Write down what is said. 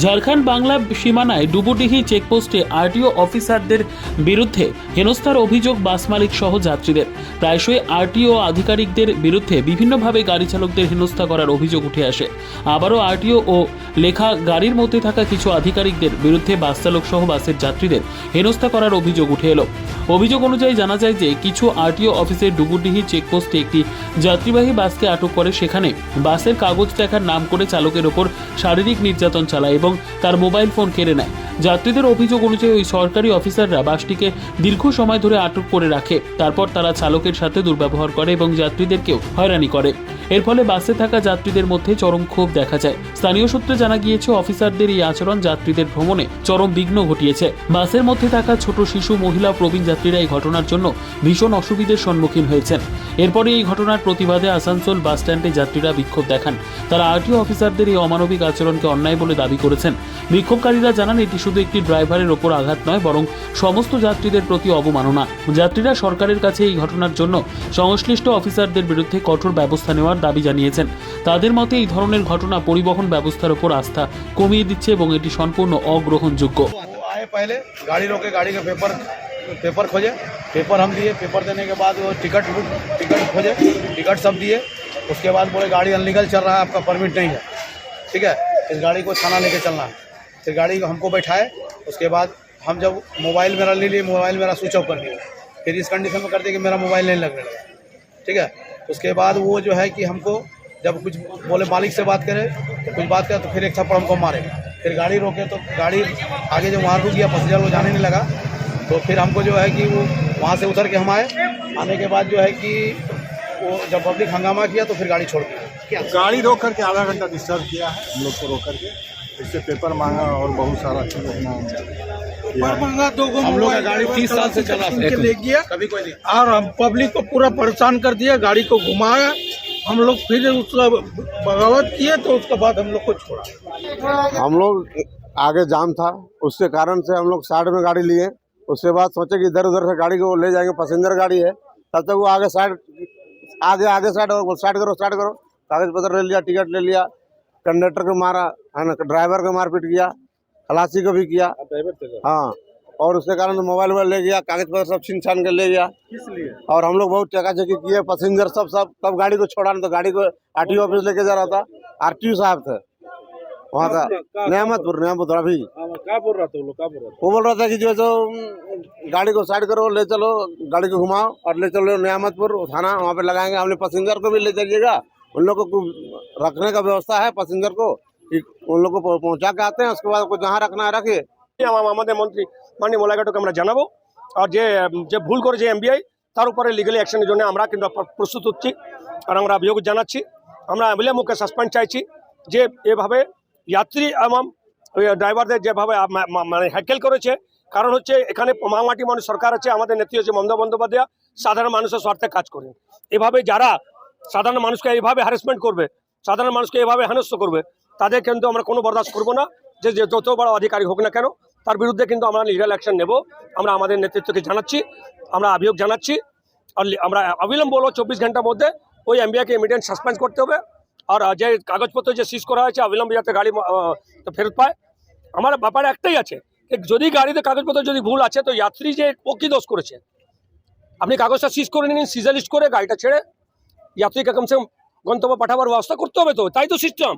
ঝাড়খণ্ড বাংলা সীমানায় ডুবুডিহি চেকপোস্টে আরটিও অফিসারদের বিরুদ্ধে হেনস্থার অভিযোগ বাস মালিক সহ যাত্রীদের। প্রায়শই আরটিও আধিকারিকদের বিরুদ্ধে বিভিন্নভাবে গাড়ি চালকদের হেনস্থা করার অভিযোগ উঠে আসে। আবারও আরটিও ও লেখা গাড়ির মধ্যে থাকা কিছু আধিকারিকদের বিরুদ্ধে বাস চালক সহ বাসের যাত্রীদের হেনস্থা করার অভিযোগ উঠে এলো। অভিযোগ অনুযায়ী জানা যায় যে কিছু আরটিও অফিসের ডুবুডিহি চেকপোস্টে একটি যাত্রীবাহী বাসকে আটক করে সেখানে বাসের কাগজ দেখার নাম করে চালকের ওপর শারীরিক নির্যাতন চালায় এবং তার মোবাইল ফোন কেড়ে নেয়। যাত্রীদের অভিযোগ অনুযায়ী ওই সরকারি অফিসাররা বাসটিকে দীর্ঘ সময় ধরে আটক করে রাখে। তারপর তারা চালকের সাথে দুর্ব্যবহার করে এবং যাত্রীদেরকেও হয়রানি করে। এর ফলে বাসে থাকা যাত্রীদের মধ্যে চরম ক্ষোভ দেখা যায়। স্থানীয় সূত্রে জানা গিয়েছে অফিসারদের এই আচরণ যাত্রীদের ভ্রমণে চরম বিঘ্ন ঘটিয়েছে। বাসের মধ্যে থাকা ছোট শিশু, মহিলা, প্রবীণ যাত্রীরা এই ঘটনার জন্য ভীষণ অসুবিধার সম্মুখীন হয়েছেন। এরপরে এই ঘটনার প্রতিবাদে আসানসোল বাস স্ট্যান্ডে যাত্রীরা বিক্ষোভ দেখান। তারা আরটিও অফিসারদের এই অমানবিক আচরণকে অন্যায় বলে দাবি করেছেন। বিক্ষোভকারীরা জানান এটি শুধু একটি ড্রাইভারের ওপর আঘাত নয়, বরং সমস্ত যাত্রীদের প্রতি অবমাননা। যাত্রীরা সরকারের কাছে এই ঘটনার জন্য সংশ্লিষ্ট অফিসারদের বিরুদ্ধে কঠোর ব্যবস্থা নেওয়ার দাবি জানিয়েছেন। তাদের মতে এই ধরনের ঘটনা পরিবহন ব্যবস্থার উপর আস্থা কমিয়ে দিচ্ছে এবং এটি সম্পূর্ণ অগ্রহণযোগ্য। आए पहले गाड़ी रोके, गाड़ी के पेपर खोजे, पेपर हम दिए, पेपर देने के बाद वो टिकट खोजे, टिकट सब दिए। उसके बाद बोले गाड़ी अनलीगल चल रहा है, आपका परमिट नहीं है, ठीक है, इस गाड़ी को थाना लेके चलना है। फिर गाड़ी को हमको बैठाए। उसके बाद हम जब मोबाइल मेरा ले लिए, मोबाइल मेरा स्विच ऑफ कर दिया। फिर इस कंडीशन में कर दिया कि मेरा मोबाइल नहीं लगने लगा, ठीक है। उसके बाद वो जो है कि हमको जब कुछ बोले मालिक से बात करे, कुछ बात करे तो फिर एक थप्पड़ हमको मारे। फिर गाड़ी रोके तो गाड़ी आगे जो वहाँ रुक गया, पैसेंजर वो जाने नहीं लगा। तो फिर हमको जो है कि वो वहाँ से उतर के हम आए। आने के बाद जो है कि वो जब पब्लिक हंगामा किया तो फिर गाड़ी छोड़ दी। गाड़ी रोक करके आधा घंटा डिस्टर्ब किया है हम लोग को, रोक करके इससे पेपर मांगा और बहुत सारा चीज़ अपना पेपर मांगा। दो गो हम लोग का गाड़ी 30 साल से चला के ले गया, कभी कोई नहीं। और हम पब्लिक को पूरा परेशान कर दिया। गाड़ी को घुमाया, हम लोग फिर उसका बगावत किए तो उसके बाद हम लोग को छोड़ा। हम लोग आगे जाम था, उसके कारण से हम लोग साइड में गाड़ी लिए। उसके बाद सोचे कि इधर उधर से गाड़ी को ले जाएंगे, पैसेंजर गाड़ी है। तब तक वो आगे साइड करो, कागज पत्र ले लिया, टिकट ले लिया, कंडक्टर को मारा है ना, ड्राइवर को मारपीट किया, खलासी को भी किया। हाँ, और उसके कारण मोबाइल ले गया, कागज पत्र सब छीन छान के ले गया। इसलिए और हम लोग बहुत चकाचकी किए, पैसेंजर सब तब गाड़ी को छोड़ा, तो गाड़ी को आरटीओ ऑफिस लेके जा रहा था। आरटीओ साहब थे वहाँ का, नियामतपुर अभी। वो बोल रहा था कि जो गाड़ी को साइड करो, ले चलो, गाड़ी को घुमाओ और ले चलो नियामतपुर थाना, वहाँ पे लगाएंगे। हमने पैसेंजर को भी ले जाइएगा, उन लोगों को रखने का व्यवस्था है, पैसेंजर को उन लोग को पहुँचा के आते हैं। उसके बाद जहाँ रखना है रखिए। আমাদের মন্ত্রী মাননীয় মোলাঘাটকে আমরা জানাবো, আর যে ভুল করেছে এমবিআই তার উপরে লিগালি অ্যাকশনের জন্য আমরা কিন্তু প্রস্তুত হচ্ছি, আর আমরা অভিযোগ জানাচ্ছি। আমরা অবিলম্বে সাসপেন্ড চাইছি যে এভাবে যাত্রী এবং ড্রাইভারদের যেভাবে মানে হ্যাকেল করেছে। কারণ হচ্ছে এখানে মাটি মানুষ সরকার আছে, আমাদের নেত্রী হচ্ছে মমতা বন্দ্যোপাধ্যায়, সাধারণ মানুষের স্বার্থে কাজ করে। এভাবে যারা সাধারণ মানুষকে এইভাবে হ্যারাসমেন্ট করবে, সাধারণ মানুষকে এভাবে হেনস্থ করবে, তাদের কিন্তু আমরা কোনো বরদাস্ত করবো না। যে যত বড় অধিকারী হোক না কেন, তার বিরুদ্ধে কিন্তু আমরা লিগাল অ্যাকশন নেব। আমরা আমাদের নেতৃত্বকে জানাচ্ছি, আমরা অভিযোগ জানাচ্ছি, আর আমরা অবিলম্ব 24 ঘন্টার মধ্যে ওই এমবিআইকে ইমিডিয়েট সাসপেন্ড করতে হবে। আর যে কাগজপত্র যে সিজ করা হয়েছে অবিলম্বে যাতে গাড়ি ফেরত পায়। আমার ব্যাপারে একটাই আছে, যদি গাড়িতে কাগজপত্র যদি ভুল আছে তো যাত্রী যে ও কী দোষ করেছে, আপনি কাগজটা সিজ করে নিন, সিজার লিস্ট করে গাড়িটা ছেড়ে যাত্রীকে কমসে কম গন্তব্য পাঠাবার ব্যবস্থা করতে হবে। তো তাই তো সিস্টেম।